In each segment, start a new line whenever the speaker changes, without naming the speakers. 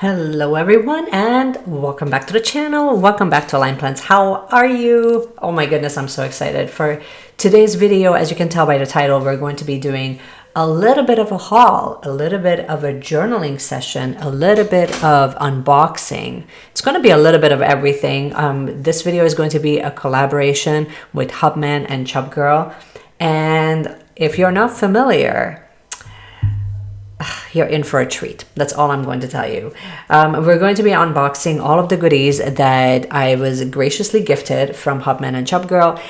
Hello everyone and welcome back to the channel. Welcome back to Align Plans. How are you? Oh my goodness, I'm so excited for today's video. As you can tell by the title, we're going to be doing a little bit of a haul, a little bit of a journaling session, a little bit of unboxing. It's going to be a little bit of everything. This video is going to be a collaboration with Hubman and Chubgirl. And if you're not familiar, you're in for a treat. That's all I'm going to tell you. We're going to be unboxing all of the goodies that I was graciously gifted from Hubman and Chubgirl.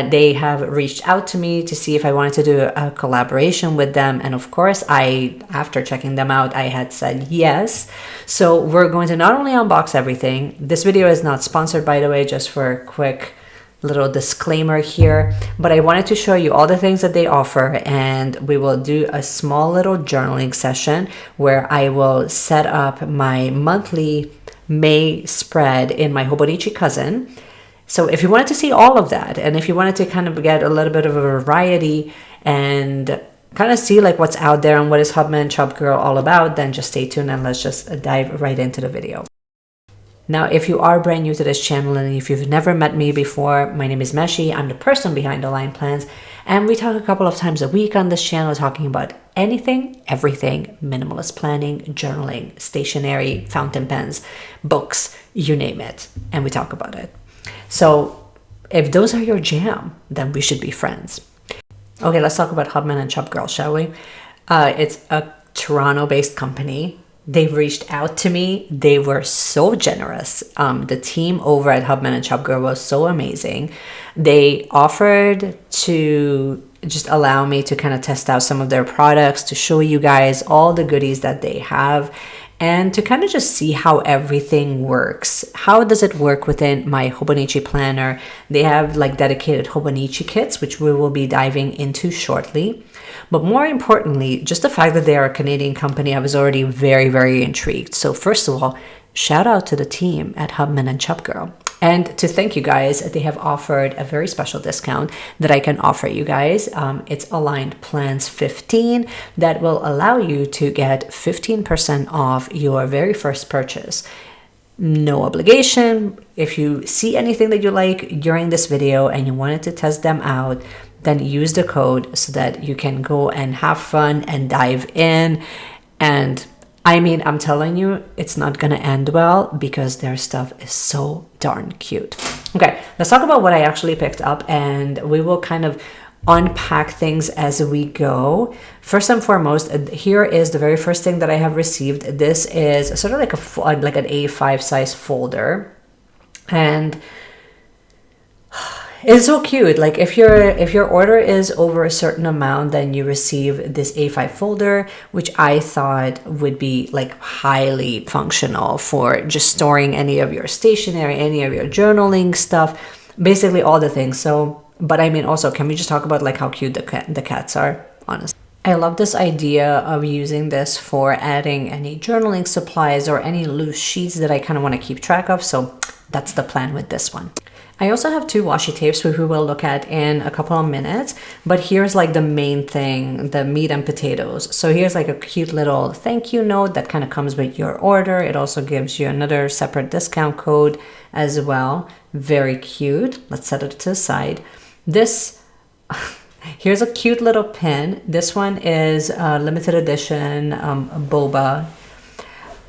They have reached out to me to see if I wanted to do a collaboration with them. And of course, after checking them out, I had said yes. So we're going to not only unbox everything. This video is not sponsored, by the way, just for a quick little disclaimer here, but I wanted to show you all the things that they offer, and we will do a small little journaling session where I will set up my monthly May spread in my Hobonichi cousin. So if you wanted to see all of that, and if you wanted to kind of get a little bit of a variety and kind of see like what's out there and what is Hubman Chubgirl all about, then just stay tuned and let's just dive right into the video. Now, if you are brand new to this channel and if you've never met me before, my name is Meshi. I'm the person behind Align Plans, and we talk a couple of times a week on this channel talking about anything, everything, minimalist planning, journaling, stationery, fountain pens, books, you name it, and we talk about it. So if those are your jam, then we should be friends. Okay, let's talk about Hubman and Chubgirl, shall we? It's a Toronto-based company. They reached out to me. They were so generous. The team over at Hubman and Chubgirl was so amazing. They offered to just allow me to kind of test out some of their products, to show you guys all the goodies that they have, and to kind of just see how everything works. How does it work within my Hobonichi planner? They have like dedicated Hobonichi kits, which we will be diving into shortly. But more importantly, just the fact that they are a Canadian company, I was already very, very intrigued. So first of all, shout out to the team at Hubman and Chubgirl. And to thank you guys, they have offered a very special discount that I can offer you guys. It's Aligned Plans 15 that will allow you to get 15% off your very first purchase. No obligation. If you see anything that you like during this video and you wanted to test them out, then use the code so that you can go and have fun and dive in. And I mean, I'm telling you, it's not gonna end well because their stuff is so darn cute. Okay, let's talk about what I actually picked up, and we will kind of unpack things as we go. First and foremost, here is the very first thing that I have received. This is sort of like an A5 size folder, and it's so cute. Like if your order is over a certain amount, then you receive this A5 folder, which I thought would be like highly functional for just storing any of your stationery, any of your journaling stuff, basically all the things. So, but I mean, also, can we just talk about like how cute the cats are, honestly? I love this idea of using this for adding any journaling supplies or any loose sheets that I kind of want to keep track of. So that's the plan with this one. I also have two washi tapes, which we will look at in a couple of minutes, but here's like the main thing, the meat and potatoes. So here's like a cute little thank you note that kind of comes with your order. It also gives you another separate discount code as well. Very cute. Let's set it to the side. This, here's a cute little pin. This one is a limited edition Boba.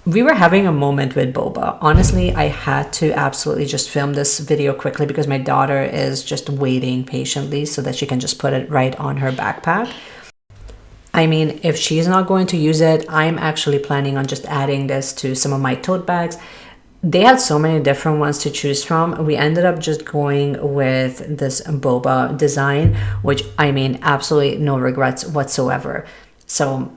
We were having a moment with Boba. Honestly, I had to absolutely just film this video quickly because my daughter is just waiting patiently so that she can just put it right on her backpack. I mean, if she's not going to use it, I'm actually planning on just adding this to some of my tote bags. They had so many different ones to choose from. We ended up just going with this Boba design, which I mean, absolutely no regrets whatsoever. So,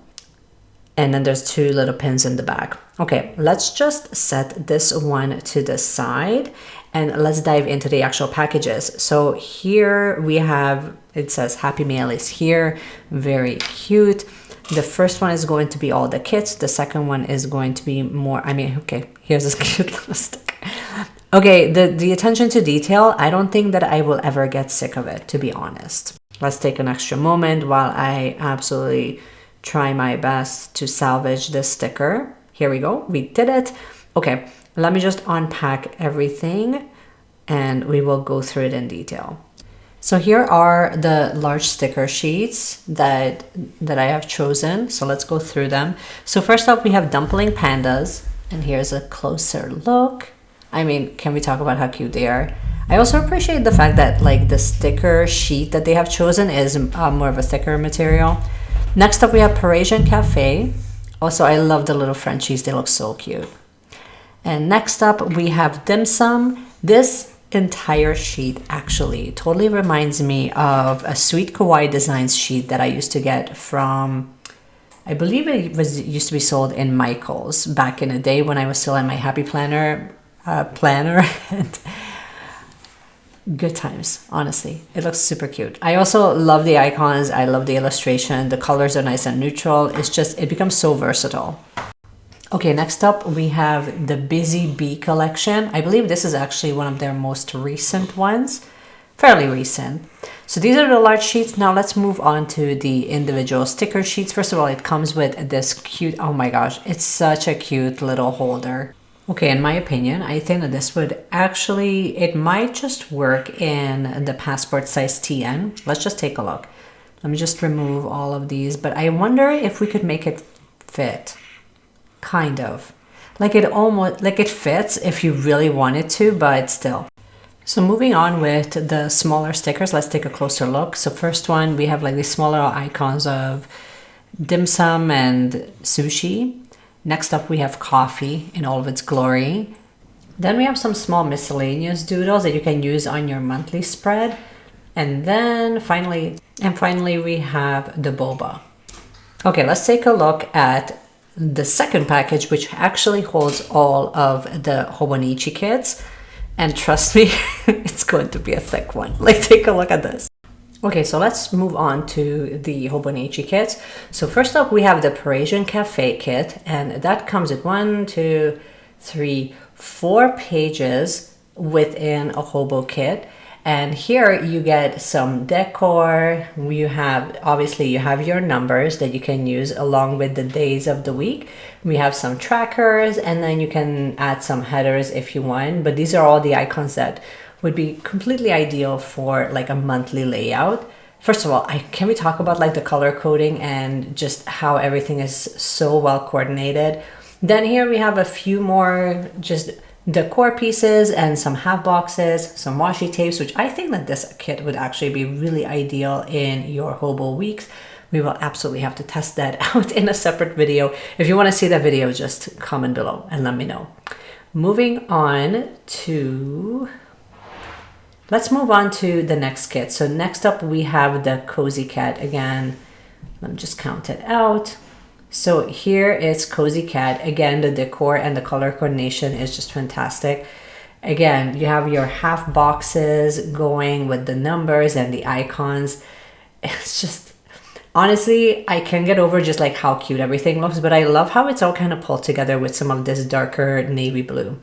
and then there's two little pins in the back. Okay, let's just set this one to the side and let's dive into the actual packages. So here we have, it says Happy Mail is here, very cute. The first one is going to be all the kits. The second one is going to be more, I mean, okay, here's this cute little stick. Okay, the attention to detail, I don't think that I will ever get sick of it, to be honest. Let's take an extra moment while I absolutely try my best to salvage this sticker. Here we go, we did it. Okay, let me just unpack everything and we will go through it in detail. So here are the large sticker sheets that I have chosen. So let's go through them. So first up, we have dumpling pandas, and here's a closer look. I mean, can we talk about how cute they are? I also appreciate the fact that like the sticker sheet that they have chosen is more of a thicker material. Next up, we have Parasian Cafe. Also, I love the little Frenchies. They look so cute. And next up, we have dim sum. This entire sheet actually totally reminds me of a Sweet Kawaii Designs sheet that I used to get from, I believe it used to be sold in Michael's back in the day when I was still in my Happy Planner and good times, honestly. It looks super cute. I also love the icons. I love the illustration. The colors are nice and neutral. It's just, it becomes so versatile. Okay, next up we have the Busy Bee collection. I believe this is actually one of their most recent ones, fairly recent. So these are the large sheets. Now let's move on to the individual sticker sheets. First of all, it comes with this cute, oh my gosh, it's such a cute little holder. Okay, in my opinion, I think that this would actually, it might just work in the passport size TN. Let's just take a look. Let me just remove all of these, but I wonder if we could make it fit. Kind of. Like it almost, like it fits if you really wanted to, but still. So moving on with the smaller stickers, let's take a closer look. So first one, we have like these smaller icons of dim sum and sushi. Next up, we have coffee in all of its glory. Then we have some small miscellaneous doodles that you can use on your monthly spread. And then finally we have the boba. Okay, let's take a look at the second package, which actually holds all of the Hobonichi kits. And trust me, it's going to be a thick one. Like, take a look at this. Okay, so let's move on to the Hobonichi kits. So first up, we have the Parasian Cafe kit, and that comes with 4 pages within a hobo kit. And here you get some decor. You have, obviously you have your numbers that you can use along with the days of the week. We have some trackers, and then you can add some headers if you want. But these are all the icons that would be completely ideal for like a monthly layout. First of all, can we talk about like the color coding and just how everything is so well coordinated? Then here we have a few more just decor pieces and some half boxes, some washi tapes, which I think that this kit would actually be really ideal in your hobo weeks. We will absolutely have to test that out in a separate video. If you want to see that video, just comment below and let me know. Moving on to, let's move on to the next kit. So next up we have the Cozy Cat. Again, let me just count it out. So here it's Cozy Cat. Again, the decor and the color coordination is just fantastic. Again, you have your half boxes going with the numbers and the icons. It's just, honestly, I can get over just like how cute everything looks, but I love how it's all kind of pulled together with some of this darker navy blue.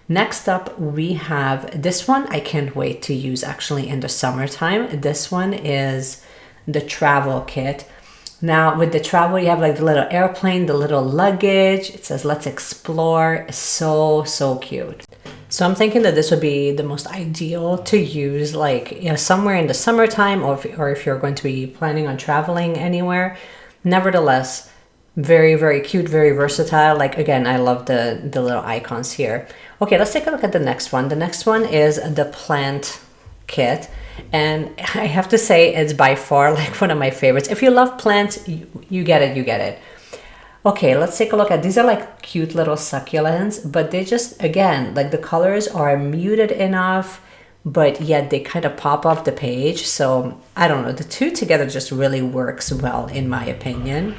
Next up, we have this one. I can't wait to use actually in the summertime. This one is the travel kit. Now with the travel, you have like the little airplane, the little luggage. It says, let's explore. So cute. So I'm thinking that this would be the most ideal to use like, you know, somewhere in the summertime, or if you're going to be planning on traveling anywhere. Nevertheless, very cute, very versatile. Like, again, I love the little icons here. Okay, let's take a look at the next one. The next one is the plant kit. And I have to say it's by far like one of my favorites. If you love plants, you get it, you get it. Okay, let's take a look at, these are like cute little succulents, but they just, again, like the colors are muted enough, but yet they kind of pop off the page. So I don't know, the two together just really works well in my opinion.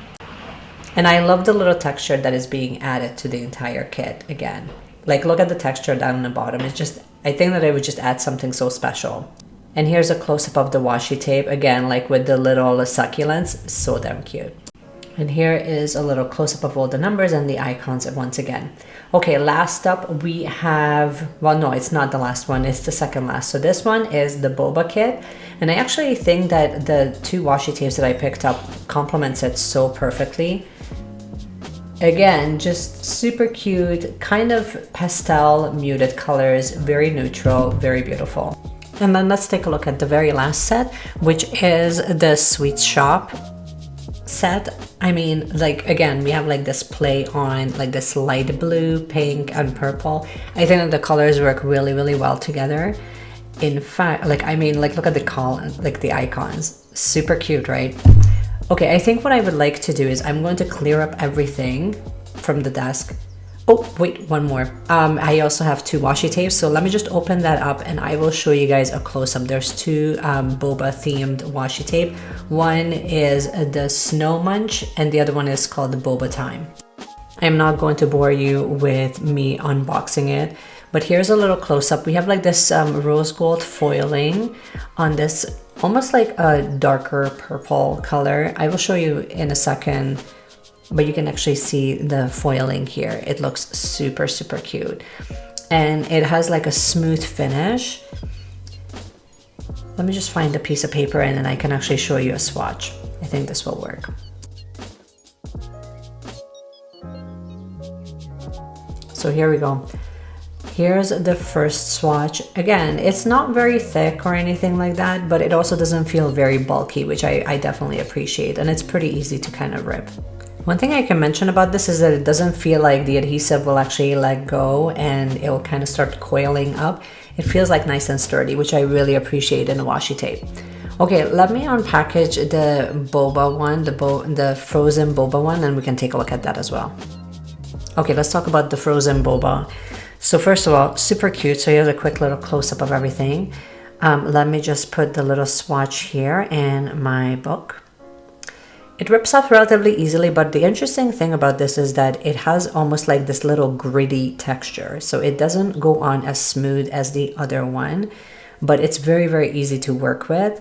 And I love the little texture that is being added to the entire kit again. Like, look at the texture down on the bottom. It's just, I think that it would just add something so special. And here's a close-up of the washi tape, again, like with the little succulents, so damn cute. And here is a little close-up of all the numbers and the icons once again. Okay, last up we have, well, no, it's not the last one, it's the second last. So this one is the Boba kit. And I actually think that the 2 washi tapes that I picked up complements it so perfectly. Again, just super cute, kind of pastel muted colors, very neutral, very beautiful. And then let's take a look at the very last set, which is the Sweet Shop set. I mean, like, again, we have like this play on like this light blue, pink, and purple. I think that the colors work really, really well together. In fact, like, I mean, like, look at the like the icons, super cute, right? Okay, I think what I would like to do is I'm going to clear up everything from the desk. Oh, wait, one more. I also have 2 washi tapes, so let me just open that up and I will show you guys a close-up. There's 2 Boba themed washi tape. One is the Snow Munch and the other one is called the Boba Time. I'm not going to bore you with me unboxing it, but here's a little close-up. We have like this rose gold foiling on this almost like a darker purple color. I will show you in a second, but you can actually see the foiling here. It looks super, super cute. And it has like a smooth finish. Let me just find a piece of paper and then I can actually show you a swatch. I think this will work. So here we go. Here's the first swatch. Again, it's not very thick or anything like that, but it also doesn't feel very bulky, which I definitely appreciate. And it's pretty easy to kind of rip. One thing I can mention about this is that it doesn't feel like the adhesive will actually let go and it will kind of start coiling up. It feels like nice and sturdy, which I really appreciate in a washi tape. Okay, let me unpackage the Boba one, the frozen Boba one, and we can take a look at that as well. Okay, let's talk about the frozen Boba. So first of all, super cute. So here's a quick little close-up of everything. Let me just put the little swatch here in my book. It rips off relatively easily, but the interesting thing about this is that it has almost like this little gritty texture. So it doesn't go on as smooth as the other one, but it's very, very easy to work with.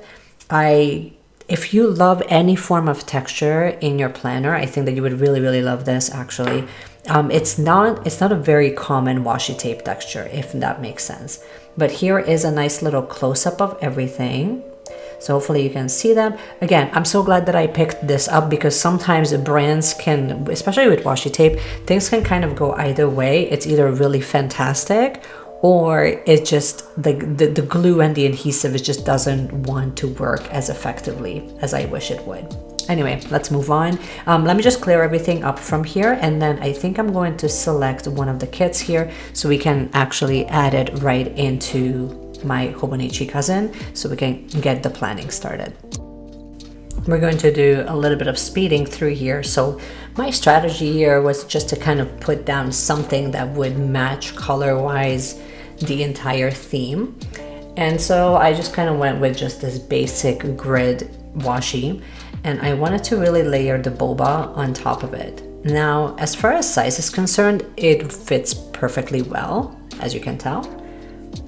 If you love any form of texture in your planner, I think that you would really, really love this actually. It's not a very common washi tape texture, if that makes sense. But here is a nice little close-up of everything. So hopefully you can see them. Again, I'm so glad that I picked this up because sometimes brands can, especially with washi tape, things can kind of go either way. It's either really fantastic or it just, the glue and the adhesive, it just doesn't want to work as effectively as I wish it would. Anyway, let's move on. Let me just clear everything up from here, and then I think I'm going to select one of the kits here so we can actually add it right into my Hobonichi cousin so we can get the planning started. We're going to do a little bit of speeding through here. So my strategy here was just to kind of put down something that would match color-wise the entire theme. And so I just kind of went with just this basic grid washi, and I wanted to really layer the boba on top of it. Now, as far as size is concerned, it fits perfectly well, as you can tell.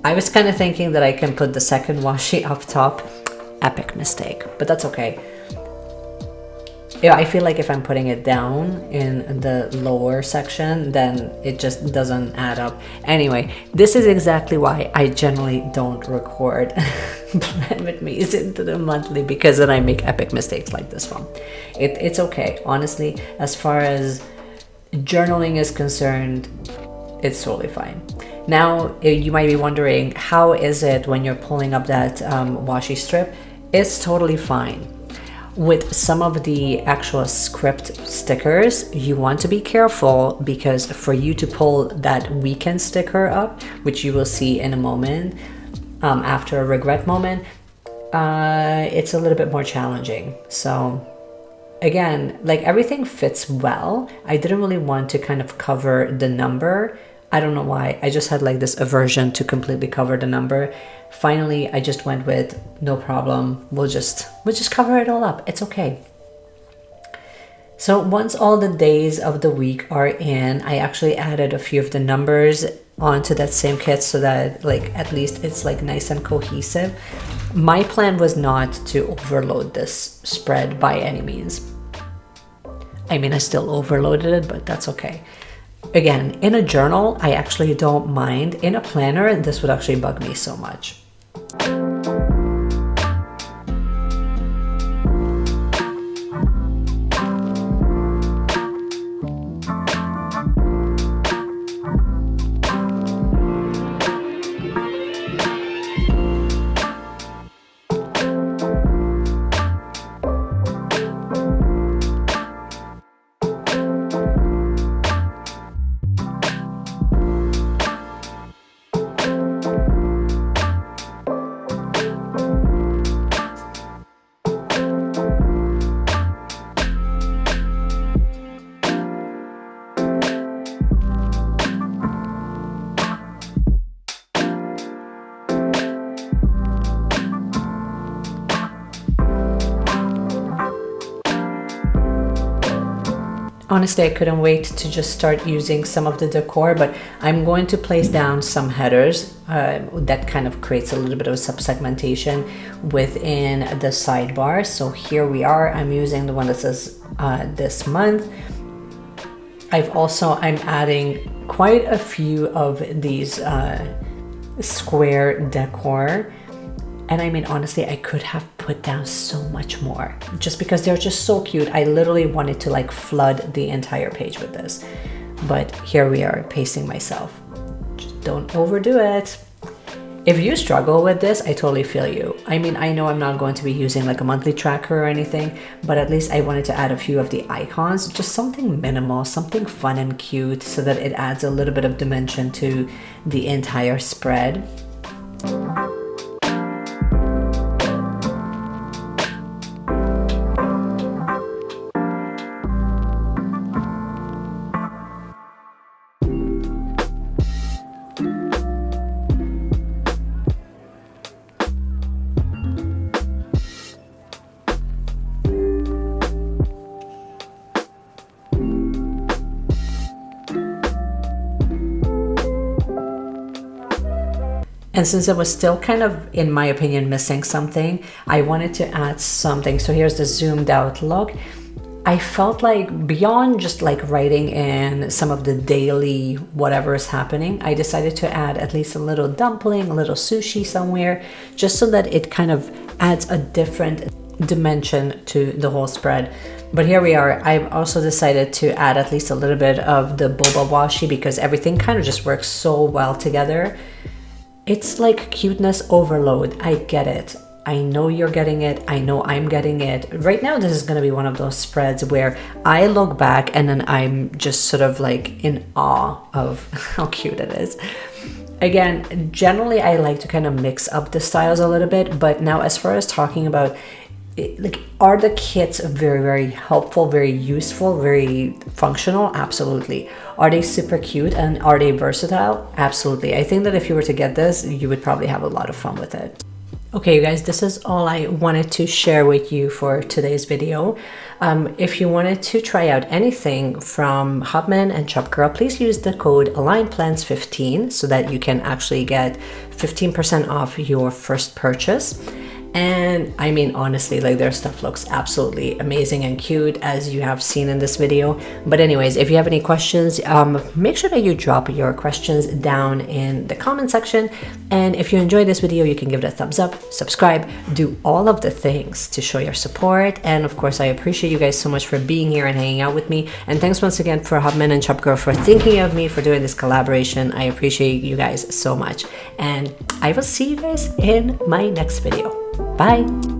I was kind of thinking that I can put the second washi up top. Epic mistake, but that's okay. Yeah, I feel like if I'm putting it down in the lower section, then it just doesn't add up. Anyway, this is exactly why I generally don't record Plan With Me's into the monthly, because then I make epic mistakes like this one. It's okay. Honestly, as far as journaling is concerned, it's totally fine. Now, you might be wondering, how is it when you're pulling up that washi strip? It's totally fine. With some of the actual script stickers, you want to be careful, because for you to pull that weekend sticker up, which you will see in a moment, after a regret moment, it's a little bit more challenging. So again, like, everything fits well. I didn't really want to kind of cover the number. I don't know why. I just had like this aversion to completely cover the number. Finally, I just went with no problem. We'll just cover it all up. It's okay. So once all the days of the week are in, I actually added a few of the numbers onto that same kit so that, like, at least it's like nice and cohesive. My plan was not to overload this spread by any means. I mean, I still overloaded it, but that's okay. Again, in a journal, I actually don't mind. In a planner, this would actually bug me so much. honestly, I couldn't wait to just start using some of the decor, but I'm going to place down some headers that kind of creates a little bit of subsegmentation within the sidebar. So here we are. I'm using the one that says this month. I'm adding quite a few of these square decor. And I mean, honestly, I could have put down so much more just because they're just so cute. I literally wanted to like flood the entire page with this. But here we are, pacing myself. Just don't overdo it. If you struggle with this, I totally feel you. I mean, I know I'm not going to be using like a monthly tracker or anything, but at least I wanted to add a few of the icons, just something minimal, something fun and cute so that it adds a little bit of dimension to the entire spread. And since it was still kind of, in my opinion, missing something, I wanted to add something. So here's the zoomed out look. I felt like beyond just like writing in some of the daily whatever is happening, I decided to add at least a little dumpling, a little sushi somewhere, just so that it kind of adds a different dimension to the whole spread. But here we are. I've also decided to add at least a little bit of the Boba Washi because everything kind of just works so well together. It's like cuteness overload. I get it. I know you're getting it. I know I'm getting it. Right now, this is going to be one of those spreads where I look back and then I'm just sort of like in awe of how cute it is. Again, generally, I like to kind of mix up the styles a little bit. But now as far as talking about like, are the kits very, very helpful, very useful, very functional? Absolutely. Are they super cute and are they versatile? Absolutely. I think that if you were to get this, you would probably have a lot of fun with it. Okay, you guys, this is all I wanted to share with you for today's video. If you wanted to try out anything from Hubman and Chubgirl, please use the code AlignPlans15 so that you can actually get 15% off your first purchase. And I mean, honestly, like their stuff looks absolutely amazing and cute as you have seen in this video. But anyways, if you have any questions, make sure that you drop your questions down in the comment section. And if you enjoyed this video, you can give it a thumbs up, subscribe, do all of the things to show your support. And of course, I appreciate you guys so much for being here and hanging out with me. And thanks once again for Hubman and Chubgirl for thinking of me for doing this collaboration. I appreciate you guys so much. And I will see you guys in my next video. Bye!